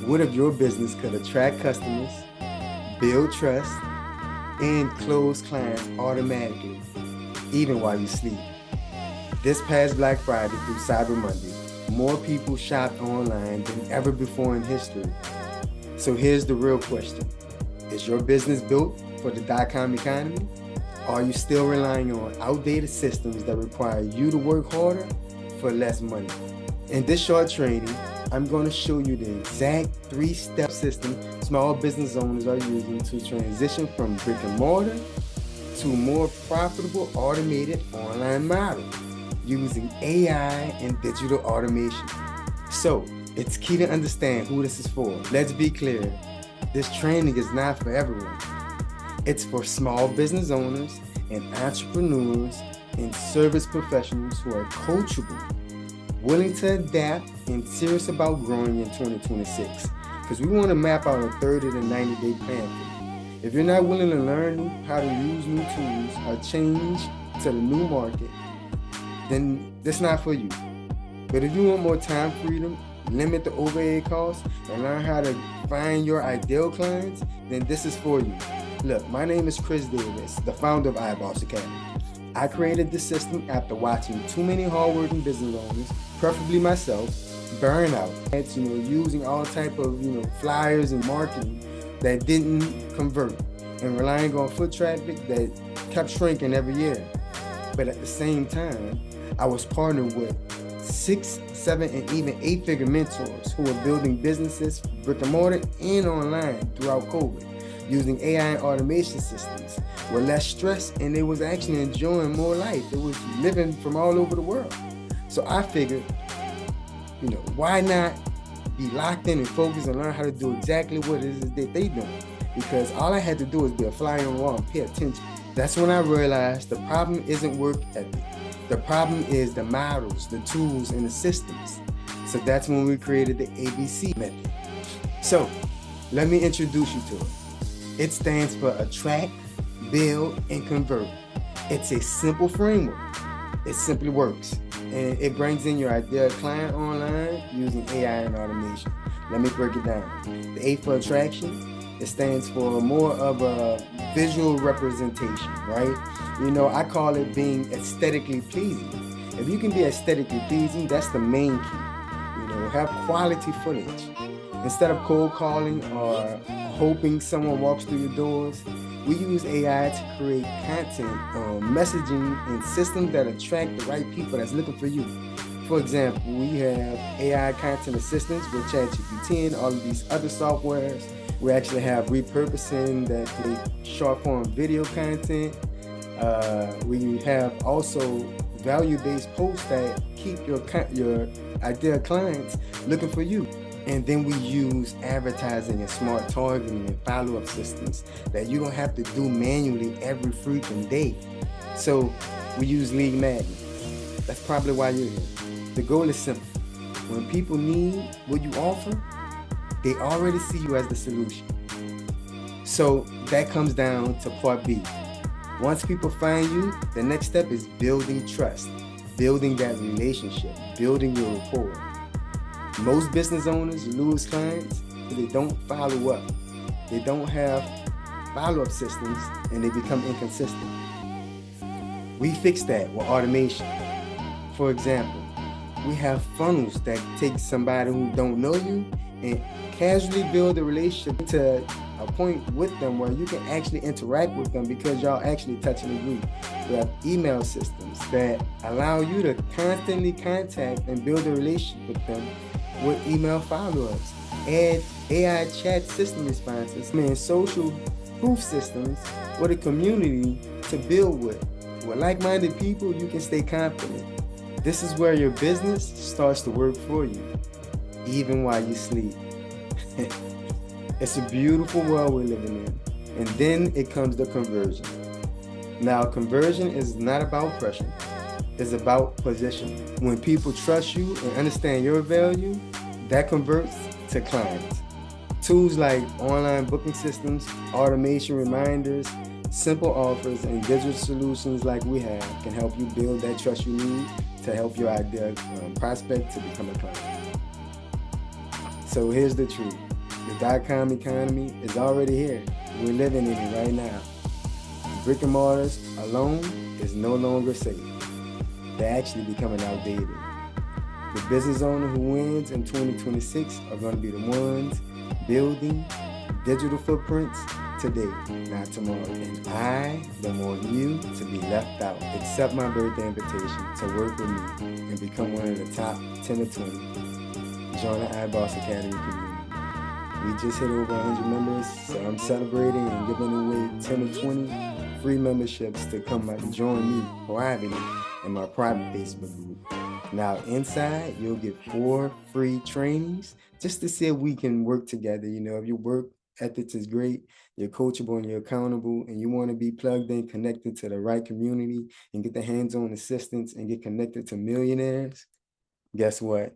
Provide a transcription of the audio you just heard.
What if your business could attract customers, build trust, and close clients automatically, even while you sleep? This past Black Friday through Cyber Monday, more people shopped online than ever before in history. So here's the real question. Is your business built for the .com economy? Or are you still relying on outdated systems that require you to work harder for less money? In this short training, I'm going to show you the exact 3-step system small business owners are using to transition from brick and mortar to a more profitable automated online model using AI and digital automation. So it's key to understand who this is for. Let's be clear, this training is not for everyone. It's for small business owners and entrepreneurs and service professionals who are coachable, willing to adapt, and serious about growing in 2026. Because we want to map out a 30 to 90-day plan for you. If you're not willing to learn how to use new tools or change to the new market, then that's not for you. But if you want more time freedom, limit the overhead costs, and learn how to find your ideal clients, then this is for you. Look, my name is Chris Davis, the founder of iBoss Academy. I created this system after watching too many hardworking business owners, preferably myself, burn out. It's, using all type of, flyers and marketing that didn't convert and relying on foot traffic that kept shrinking every year. But at the same time, I was partnered with 6, 7, and even 8-figure mentors who were building businesses, brick and mortar and online throughout COVID, using AI and automation systems with less stress, and they was actually enjoying more life. It was living from all over the world. So I figured, why not be locked in and focused and learn how to do exactly what it is that they doing? Because all I had to do was be a fly on the wall and pay attention. That's when I realized the problem isn't work ethic. The problem is the models, the tools, and the systems. So that's when we created the ABC method. So let me introduce you to it. It stands for attract, build, and convert. It's a simple framework. It simply works. And it brings in your ideal client online using AI and automation. Let me break it down. The A for attraction, it stands for more of a visual representation, right? I call it being aesthetically pleasing. If you can be aesthetically pleasing, that's the main key. Have quality footage. Instead of cold calling or hoping someone walks through your doors, we use AI to create content, messaging, and systems that attract the right people that's looking for you. For example, we have AI content assistants with ChatGPT and all of these other softwares. We actually have repurposing that create short form video content. We have also value-based posts that keep your ideal clients looking for you. And then we use advertising and smart targeting and follow-up systems that you don't have to do manually every freaking day. So we use lead magnets. That's probably why you're here. The goal is simple. When people need what you offer, they already see you as the solution. So that comes down to part B. Once people find you, the next step is building trust, building that relationship, building your rapport. Most business owners lose clients because they don't follow up. They don't have follow-up systems and they become inconsistent. We fix that with automation. For example, we have funnels that take somebody who don't know you and casually build a relationship to a point with them where you can actually interact with them because y'all actually touch and agree. We have email systems that allow you to constantly contact and build a relationship with them with email follow-ups. Add AI chat system responses, social proof systems with a community to build with. With like-minded people, you can stay confident. This is where your business starts to work for you, even while you sleep. It's a beautiful world we're living in. And then it comes the conversion. Now, conversion is not about pressure. It's about position. When people trust you and understand your value, that converts to clients. Tools like online booking systems, automation reminders, simple offers, and digital solutions like we have can help you build that trust you need to help your ideal prospect to become a client. So here's the truth. The .com economy is already here. We're living in it right now. Brick and mortars alone is no longer safe. They're actually becoming outdated. The business owner who wins in 2026 are going to be the ones building digital footprints today, not tomorrow. And I don't want you to be left out. Accept my birthday invitation to work with me and become one of the top 10 or 20. Join the iBoss Academy community. We just hit over 100 members, so I'm celebrating and giving away 10 or 20 free memberships to come and join me privately in my private Facebook group. Now, inside, you'll get 4 free trainings just to see if we can work together. You know, if your work ethics is great, you're coachable and you're accountable, and you want to be plugged in, connected to the right community and get the hands-on assistance and get connected to millionaires, guess what?